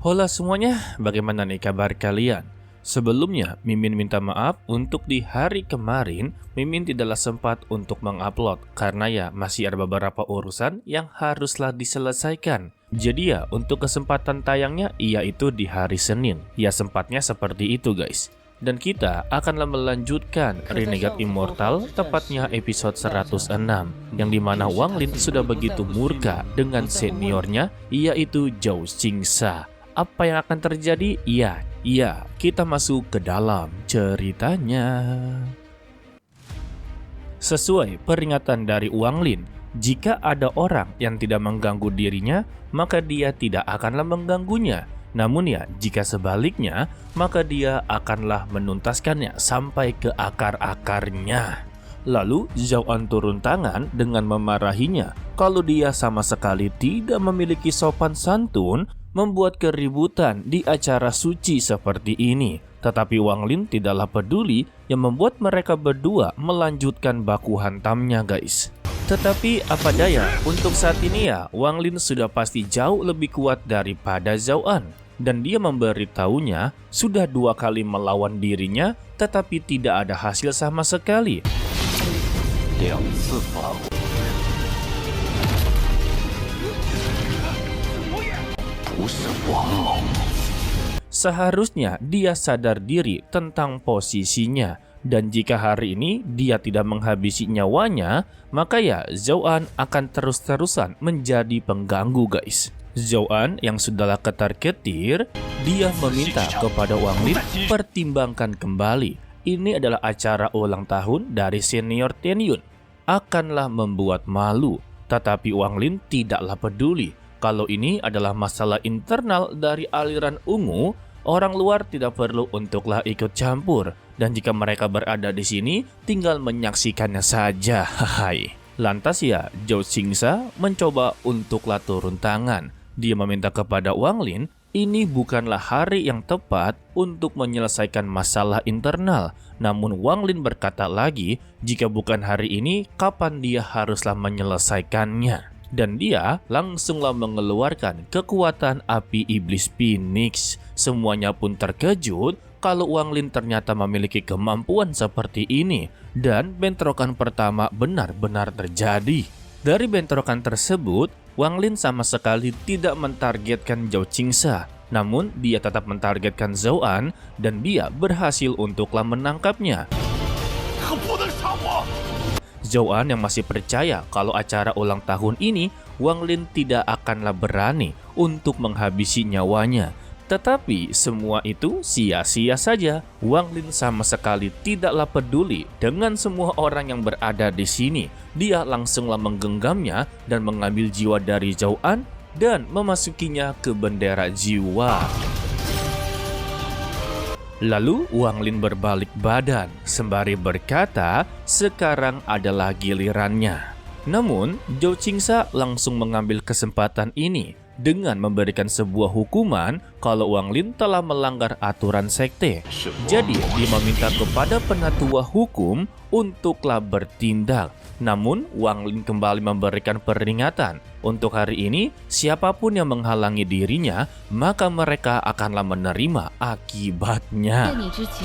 Hola semuanya, bagaimana nih kabar kalian? Sebelumnya, Mimin minta maaf untuk di hari kemarin Mimin tidaklah sempat untuk mengupload karena ya masih ada beberapa urusan yang haruslah diselesaikan. Jadi ya untuk kesempatan tayangnya yaitu di hari Senin. Ya sempatnya seperti itu guys. Dan kita akanlah melanjutkan Renegade Immortal tepatnya episode 106 yang dimana Wang Lin sudah begitu murka dengan seniornya yaitu Zhao Xingsa. Apa yang akan terjadi? Iya, kita masuk ke dalam ceritanya. Sesuai peringatan dari Wang Lin, jika ada orang yang tidak mengganggu dirinya, maka dia tidak akanlah mengganggunya. Namun ya, jika sebaliknya, maka dia akanlah menuntaskannya sampai ke akar-akarnya. Lalu Zhao An turun tangan dengan memarahinya kalau dia sama sekali tidak memiliki sopan santun, membuat keributan di acara suci seperti ini. Tetapi Wang Lin tidaklah peduli yang membuat mereka berdua melanjutkan baku hantamnya guys. Tetapi apa daya, untuk saat ini ya Wang Lin sudah pasti jauh lebih kuat daripada Zhao An. Dan dia memberitahunya sudah 2 kali melawan dirinya tetapi tidak ada hasil sama sekali. Seharusnya dia sadar diri tentang posisinya. Dan jika hari ini dia tidak menghabisi nyawanya, maka ya Zhao An akan terus-terusan menjadi pengganggu guys. Zhao An yang sudahlah ketar-ketir, dia meminta kepada Wang Lin pertimbangkan kembali. Ini adalah acara ulang tahun dari senior Tianyun. Akanlah membuat malu, tetapi Wang Lin tidaklah peduli. Kalau ini adalah masalah internal dari aliran ungu, orang luar tidak perlu untuklah ikut campur. Dan jika mereka berada di sini, tinggal menyaksikannya saja. Hai. Lantas ya, Zhao Xingsa mencoba untuklah turun tangan. Dia meminta kepada Wang Lin, ini bukanlah hari yang tepat untuk menyelesaikan masalah internal. Namun Wang Lin berkata lagi, jika bukan hari ini, kapan dia haruslah menyelesaikannya? Dan dia langsunglah mengeluarkan kekuatan api iblis Phoenix. Semuanya pun terkejut kalau Wang Lin ternyata memiliki kemampuan seperti ini. Dan bentrokan pertama benar-benar terjadi. Dari bentrokan tersebut, Wang Lin sama sekali tidak mentargetkan Zhao Xingsa. Namun dia tetap mentargetkan Zhao An dan dia berhasil untuklah menangkapnya. Zhao An yang masih percaya kalau acara ulang tahun ini Wang Lin tidak akanlah berani untuk menghabisi nyawanya. Tetapi semua itu sia-sia saja. Wang Lin sama sekali tidaklah peduli dengan semua orang yang berada di sini. Dia langsunglah menggenggamnya dan mengambil jiwa dari Zhao An dan memasukinya ke bendera jiwa. Lalu Wang Lin berbalik badan sembari berkata, sekarang adalah gilirannya. Namun Zhao Xingsa langsung mengambil kesempatan ini dengan memberikan sebuah hukuman kalau Wang Lin telah melanggar aturan sekte. Jadi dia meminta kepada penatua hukum untuklah bertindak. Namun Wang Lin kembali memberikan peringatan. Untuk hari ini, siapapun yang menghalangi dirinya, maka mereka akanlah menerima akibatnya.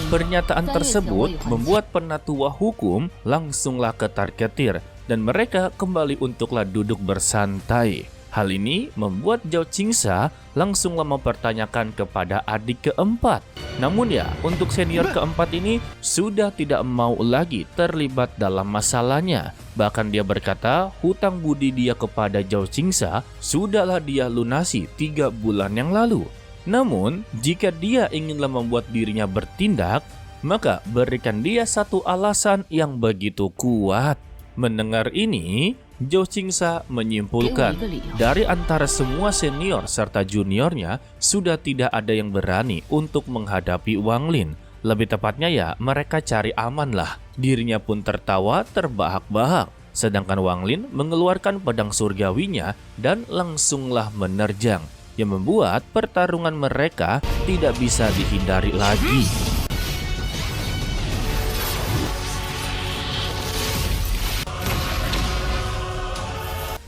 Pernyataan tersebut membuat penatua hukum langsunglah ketar-ketir dan mereka kembali untuklah duduk bersantai. Hal ini membuat Zhao Xingsa langsunglah mempertanyakan kepada adik keempat. Namun ya, untuk senior keempat ini sudah tidak mau lagi terlibat dalam masalahnya. Bahkan dia berkata hutang budi dia kepada Zhao Xingsa sudahlah dia lunasi 3 bulan yang lalu. Namun, jika dia inginlah membuat dirinya bertindak, maka berikan dia satu alasan yang begitu kuat. Mendengar ini, Zhao Xingsa menyimpulkan dari antara semua senior serta juniornya sudah tidak ada yang berani untuk menghadapi Wang Lin. Lebih tepatnya ya mereka cari aman lah. Dirinya pun tertawa terbahak-bahak. Sedangkan Wang Lin mengeluarkan pedang surgawinya dan langsunglah menerjang. Yang membuat pertarungan mereka tidak bisa dihindari lagi.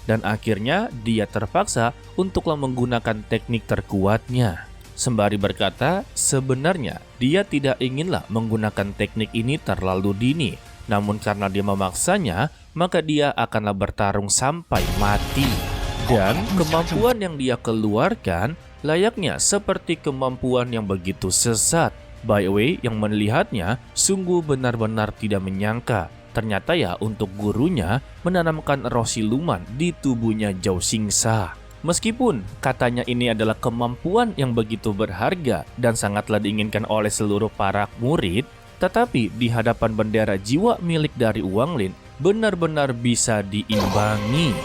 dan akhirnya dia terpaksa untuklah menggunakan teknik terkuatnya. Sembari berkata, sebenarnya dia tidak inginlah menggunakan teknik ini terlalu dini, namun karena dia memaksanya, maka dia akanlah bertarung sampai mati. Dan kemampuan yang dia keluarkan layaknya seperti kemampuan yang begitu sesat. By the way, yang melihatnya sungguh benar-benar tidak menyangka. Ternyata ya untuk gurunya menanamkan roh siluman di tubuhnya Zhao Xingsa. Meskipun katanya ini adalah kemampuan yang begitu berharga dan sangatlah diinginkan oleh seluruh para murid, tetapi di hadapan bendera jiwa milik dari Wang Lin benar-benar bisa diimbangi.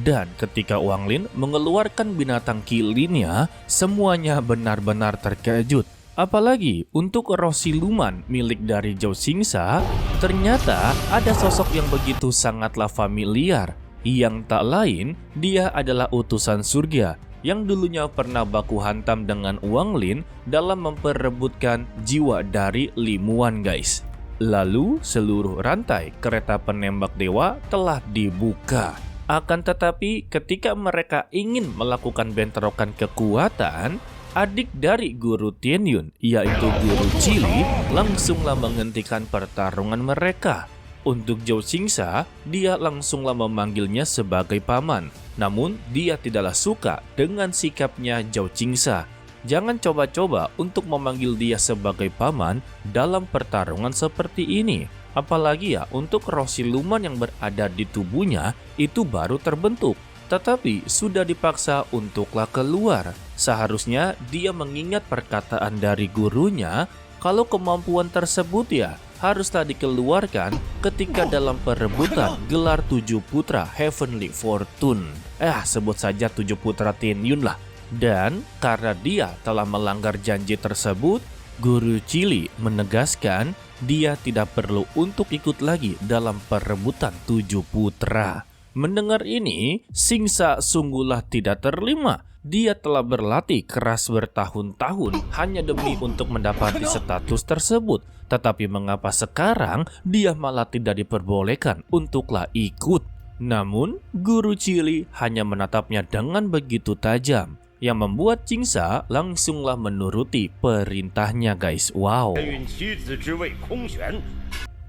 Dan ketika Wang Lin mengeluarkan binatang kilinnya, semuanya benar-benar terkejut. Apalagi untuk roh siluman milik dari Zhao Xingsa, ternyata ada sosok yang begitu sangatlah familiar. Yang tak lain, dia adalah utusan surga yang dulunya pernah baku hantam dengan Wang Lin dalam memperebutkan jiwa dari Limuan, guys. Lalu seluruh rantai kereta penembak dewa telah dibuka. Akan tetapi ketika mereka ingin melakukan bentrokan kekuatan, adik dari guru Tianyun, yaitu guru Qili, langsunglah menghentikan pertarungan mereka. Untuk Zhao Xingsa, dia langsunglah memanggilnya sebagai paman. Namun dia tidaklah suka dengan sikapnya Zhao Xingsa. Jangan coba-coba untuk memanggil dia sebagai paman dalam pertarungan seperti ini. Apalagi ya untuk roh siluman yang berada di tubuhnya itu baru terbentuk, tetapi sudah dipaksa untuklah keluar. Seharusnya dia mengingat perkataan dari gurunya kalau kemampuan tersebut ya haruslah dikeluarkan ketika dalam perebutan gelar 7 putra Heavenly Fortune. Sebut saja 7 putra Tianyun lah. Dan karena dia telah melanggar janji tersebut, Guru Qili menegaskan dia tidak perlu untuk ikut lagi dalam perebutan 7 putra. Mendengar ini, Xingsa sungguhlah tidak terima. Dia telah berlatih keras bertahun-tahun hanya demi untuk mendapati status tersebut. Tetapi mengapa sekarang dia malah tidak diperbolehkan untuklah ikut? Namun, Guru Qili hanya menatapnya dengan begitu tajam, yang membuat Xingsa langsunglah menuruti perintahnya, guys. Wow.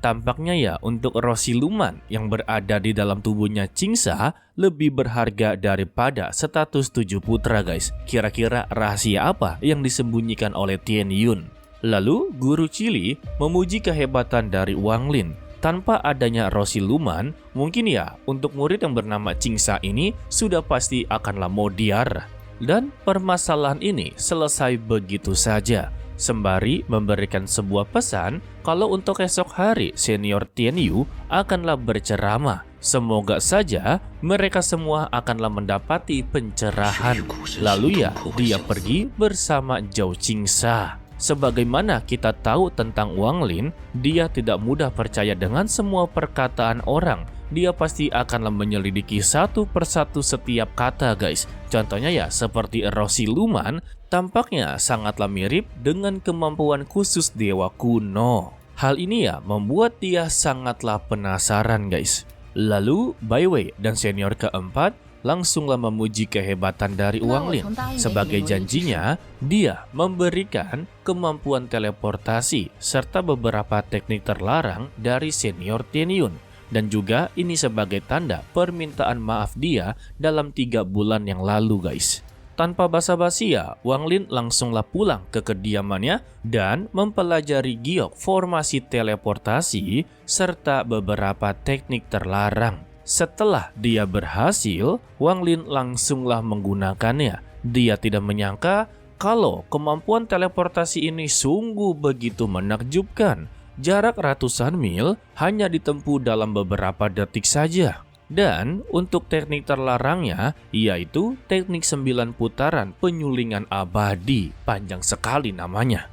Tampaknya ya untuk roh siluman yang berada di dalam tubuhnya Xingsa lebih berharga daripada status 7 putra, guys. Kira-kira rahasia apa yang disembunyikan oleh Tianyun? Lalu Guru Qili memuji kehebatan dari Wang Lin. Tanpa adanya roh siluman, mungkin ya untuk murid yang bernama Xingsa ini sudah pasti akanlah modiar. Dan permasalahan ini selesai begitu saja, sembari memberikan sebuah pesan kalau untuk esok hari senior Tianyu akanlah berceramah. Semoga saja mereka semua akanlah mendapati pencerahan. Lalu ya dia pergi bersama Zhao Xingsa. Sebagaimana kita tahu tentang Wang Lin, dia tidak mudah percaya dengan semua perkataan orang. Dia pasti akanlah menyelidiki satu persatu setiap kata, guys. Contohnya ya seperti roh siluman, tampaknya sangatlah mirip dengan kemampuan khusus dewa kuno. Hal ini ya membuat dia sangatlah penasaran, guys. Lalu Bai Wei dan senior keempat langsunglah memuji kehebatan dari Wang Lin. Sebagai janjinya, dia memberikan kemampuan teleportasi serta beberapa teknik terlarang dari senior Tianyun. Dan juga ini sebagai tanda permintaan maaf dia dalam 3 bulan yang lalu, guys. Tanpa basa-basi ya, Wang Lin langsunglah pulang ke kediamannya dan mempelajari giok formasi teleportasi serta beberapa teknik terlarang. Setelah dia berhasil, Wang Lin langsunglah menggunakannya. Dia tidak menyangka kalau kemampuan teleportasi ini sungguh begitu menakjubkan. Jarak ratusan mil hanya ditempuh dalam beberapa detik saja. Dan untuk teknik terlarangnya, yaitu teknik 9 putaran penyulingan abadi. Panjang sekali namanya.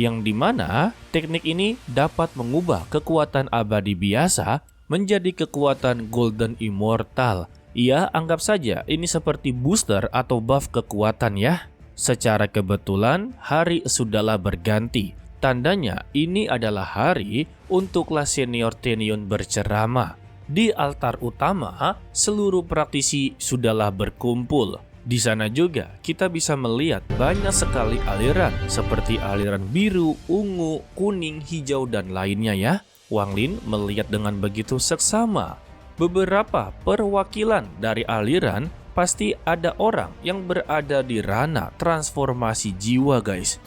yang dimana teknik ini dapat mengubah kekuatan abadi biasa menjadi kekuatan Golden Immortal. Ya, anggap saja ini seperti booster atau buff kekuatan ya. Secara kebetulan, hari sudahlah berganti. Tandanya ini adalah hari untuklah senior Tenion berceramah. Di altar utama, seluruh praktisi sudahlah berkumpul. Di sana juga kita bisa melihat banyak sekali aliran seperti aliran biru, ungu, kuning, hijau, dan lainnya ya. Wang Lin melihat dengan begitu seksama. Beberapa perwakilan dari aliran pasti ada orang yang berada di ranah transformasi jiwa guys.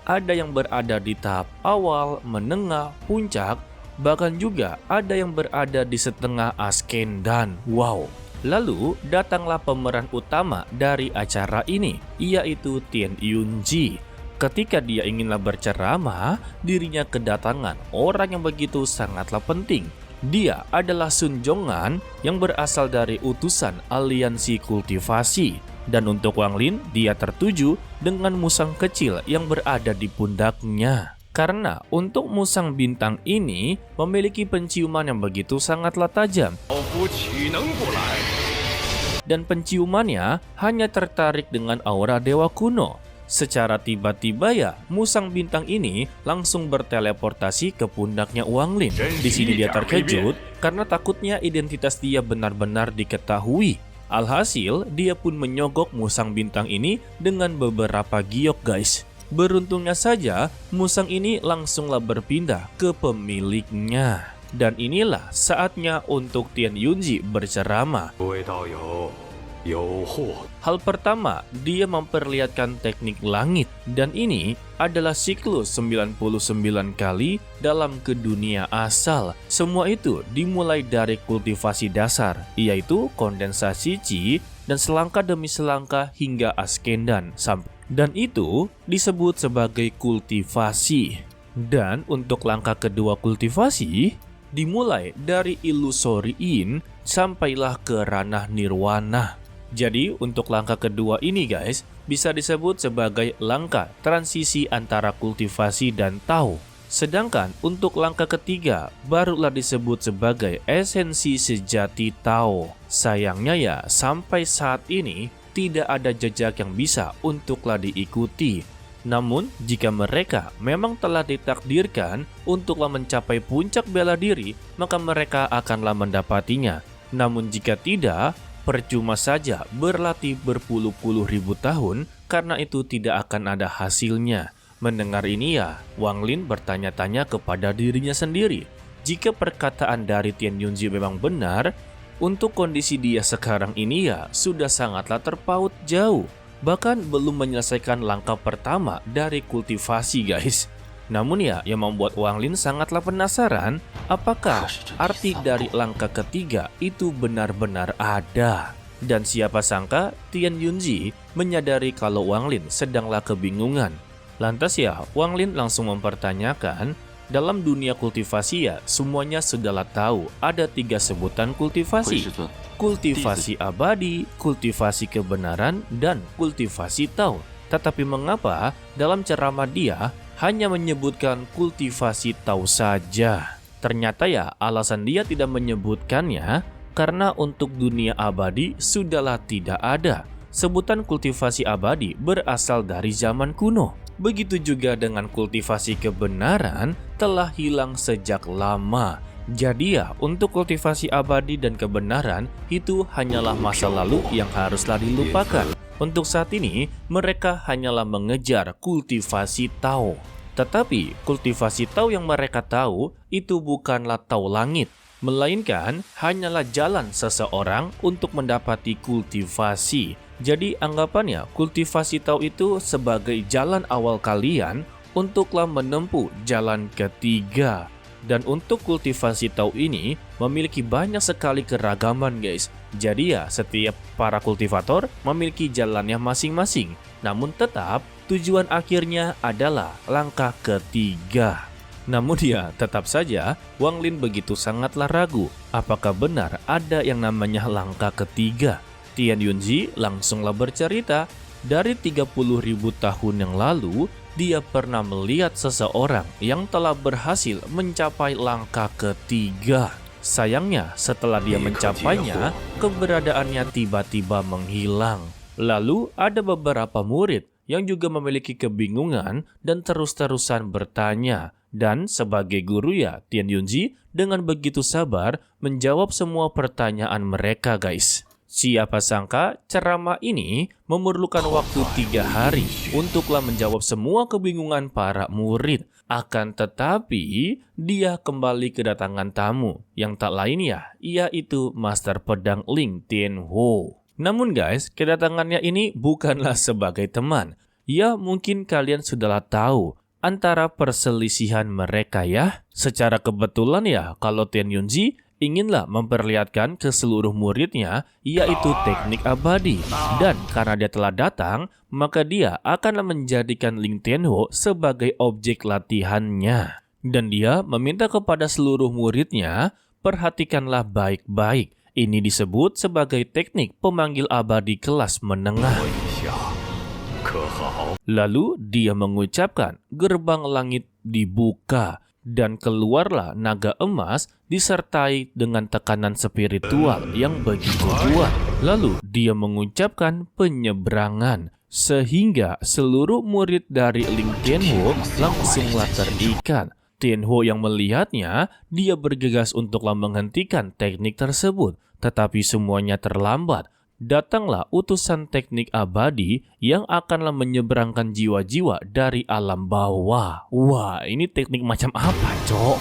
Ada yang berada di tahap awal, menengah, puncak, bahkan juga ada yang berada di setengah Ascendan. Wow. Lalu datanglah pemeran utama dari acara ini, yaitu Tian Yunji. Ketika dia inginlah berceramah, dirinya kedatangan orang yang begitu sangatlah penting. Dia adalah Sun Zhong'an yang berasal dari utusan aliansi kultivasi. Dan untuk Wang Lin, dia tertuju dengan musang kecil yang berada di pundaknya. Karena untuk musang bintang ini memiliki penciuman yang begitu sangatlah tajam. Dan penciumannya hanya tertarik dengan aura dewa kuno. Secara tiba-tiba ya, musang bintang ini langsung berteleportasi ke pundaknya Wang Lin. Di sini dia terkejut karena takutnya identitas dia benar-benar diketahui. Alhasil, dia pun menyogok musang bintang ini dengan beberapa giok guys. Beruntungnya saja, musang ini langsunglah berpindah ke pemiliknya. Dan inilah saatnya untuk Tian Yunji berceramah. Hal pertama, dia memperlihatkan teknik langit. Dan ini adalah siklus 99 kali dalam ke dunia asal. Semua itu dimulai dari kultivasi dasar, yaitu kondensasi Qi, dan selangkah demi selangkah hingga Ascendan. Dan itu disebut sebagai kultivasi. Dan untuk langkah kedua kultivasi, dimulai dari Illusory In sampailah ke ranah Nirwana. Jadi untuk langkah kedua ini guys, bisa disebut sebagai langkah transisi antara kultivasi dan Tao. Sedangkan untuk langkah ketiga, barulah disebut sebagai esensi sejati Tao. Sayangnya ya, sampai saat ini tidak ada jejak yang bisa untuklah diikuti. Namun, jika mereka memang telah ditakdirkan untuklah mencapai puncak bela diri, maka mereka akanlah mendapatinya. Namun jika tidak, percuma saja berlatih berpuluh-puluh ribu tahun karena itu tidak akan ada hasilnya. Mendengar ini ya, Wang Lin bertanya-tanya kepada dirinya sendiri. Jika perkataan dari Tian Yunji memang benar, untuk kondisi dia sekarang ini ya sudah sangatlah terpaut jauh. Bahkan belum menyelesaikan langkah pertama dari kultivasi guys. Namun ya, yang membuat Wang Lin sangatlah penasaran, apakah arti dari langkah ketiga itu benar-benar ada. Dan siapa sangka Tian Yunji menyadari kalau Wang Lin sedanglah kebingungan. Lantas ya, Wang Lin langsung mempertanyakan, dalam dunia kultivasi ya semuanya sudahlah tahu ada 3 sebutan kultivasi. Kultivasi abadi, kultivasi kebenaran, dan kultivasi Tao. Tetapi mengapa dalam ceramah dia hanya menyebutkan kultivasi Tao saja? Ternyata ya alasan dia tidak menyebutkannya karena untuk dunia abadi sudahlah tidak ada. Sebutan kultivasi abadi berasal dari zaman kuno. Begitu juga dengan kultivasi kebenaran telah hilang sejak lama. Jadi ya, untuk kultivasi abadi dan kebenaran itu hanyalah masa lalu yang haruslah dilupakan. Untuk saat ini, mereka hanyalah mengejar kultivasi Tao. Tetapi, kultivasi Tao yang mereka tahu itu bukanlah Tao langit, melainkan hanyalah jalan seseorang untuk mendapati kultivasi. Jadi anggapannya kultivasi Tao itu sebagai jalan awal kalian untuklah menempuh jalan ketiga. Dan untuk kultivasi Tao ini memiliki banyak sekali keragaman guys. Jadi ya setiap para kultivator memiliki jalannya masing-masing. Namun tetap tujuan akhirnya adalah langkah ketiga. Namun ya tetap saja Wang Lin begitu sangatlah ragu apakah benar ada yang namanya langkah ketiga. Tian Yunji langsunglah bercerita dari 30.000 tahun yang lalu, dia pernah melihat seseorang yang telah berhasil mencapai langkah ketiga. Sayangnya, setelah dia mencapainya, keberadaannya tiba-tiba menghilang. Lalu, ada beberapa murid yang juga memiliki kebingungan dan terus-terusan bertanya. Dan sebagai guru ya, Tian Yunzi dengan begitu sabar menjawab semua pertanyaan mereka, guys. Siapa sangka ceramah ini memerlukan waktu 3 hari untuklah menjawab semua kebingungan para murid. Akan tetapi, dia kembali kedatangan tamu yang tak lain ya, yaitu Master Pedang Ling Tianhuo. Namun guys, kedatangannya ini bukanlah sebagai teman. Ya, mungkin kalian sudahlah tahu antara perselisihan mereka ya. Secara kebetulan ya, kalau Tian Yunzi inginlah memperlihatkan ke seluruh muridnya, yaitu teknik abadi. Dan karena dia telah datang, maka dia akan menjadikan Ling Tianhuo sebagai objek latihannya. Dan dia meminta kepada seluruh muridnya, perhatikanlah baik-baik. Ini disebut sebagai teknik pemanggil abadi kelas menengah. Lalu dia mengucapkan, gerbang langit dibuka. Dan keluarlah naga emas disertai dengan tekanan spiritual yang begitu kuat. Lalu dia mengucapkan penyeberangan sehingga seluruh murid dari Ling Tianhuo langsunglah terikat. Tianhuo yang melihatnya, dia bergegas untuklah menghentikan teknik tersebut, tetapi semuanya terlambat. Datanglah utusan teknik abadi yang akanlah menyeberangkan jiwa-jiwa dari alam bawah. Wah, ini teknik macam apa, Cok?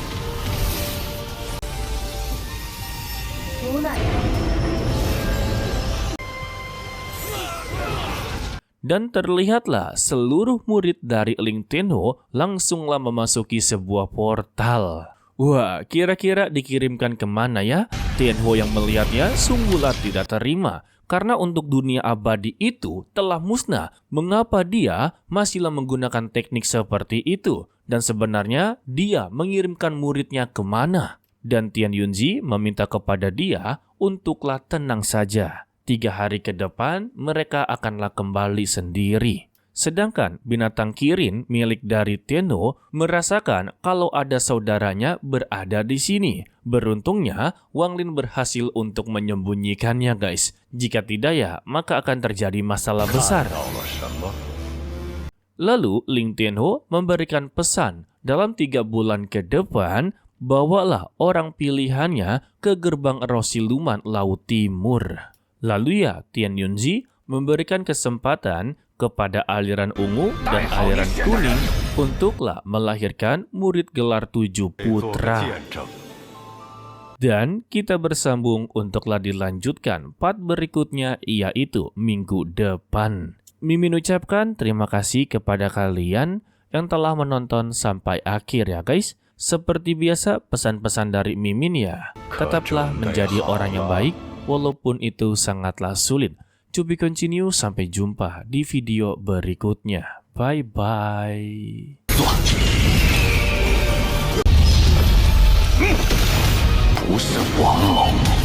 Dan terlihatlah seluruh murid dari Ling Tianhuo langsunglah memasuki sebuah portal. Wah, kira-kira dikirimkan kemana ya? Tianhuo yang melihatnya sungguhlah tidak terima. Karena untuk dunia abadi itu telah musnah, mengapa dia masihlah menggunakan teknik seperti itu? Dan sebenarnya dia mengirimkan muridnya kemana? Dan Tian Yunzi meminta kepada dia untuklah tenang saja. 3 hari ke depan mereka akanlah kembali sendiri. Sedangkan binatang kirin milik dari Tianhuo merasakan kalau ada saudaranya berada di sini. Beruntungnya, Wang Lin berhasil untuk menyembunyikannya, guys. Jika tidak ya, maka akan terjadi masalah besar. Lalu, Ling Tianhuo memberikan pesan, dalam 3 bulan ke depan, bawalah orang pilihannya ke gerbang Rosiluman Laut Timur. Lalu ya, Tian Yunzi memberikan kesempatan kepada aliran ungu dan aliran kuning untuklah melahirkan murid gelar 7 putra. Dan kita bersambung untuklah dilanjutkan part berikutnya, yaitu minggu depan. Mimin ucapkan terima kasih kepada kalian yang telah menonton sampai akhir ya guys. Seperti biasa pesan-pesan dari Mimin ya, tetaplah menjadi orang yang baik walaupun itu sangatlah sulit. To be continue, sampai jumpa di video berikutnya. Bye-bye. 不是王猛。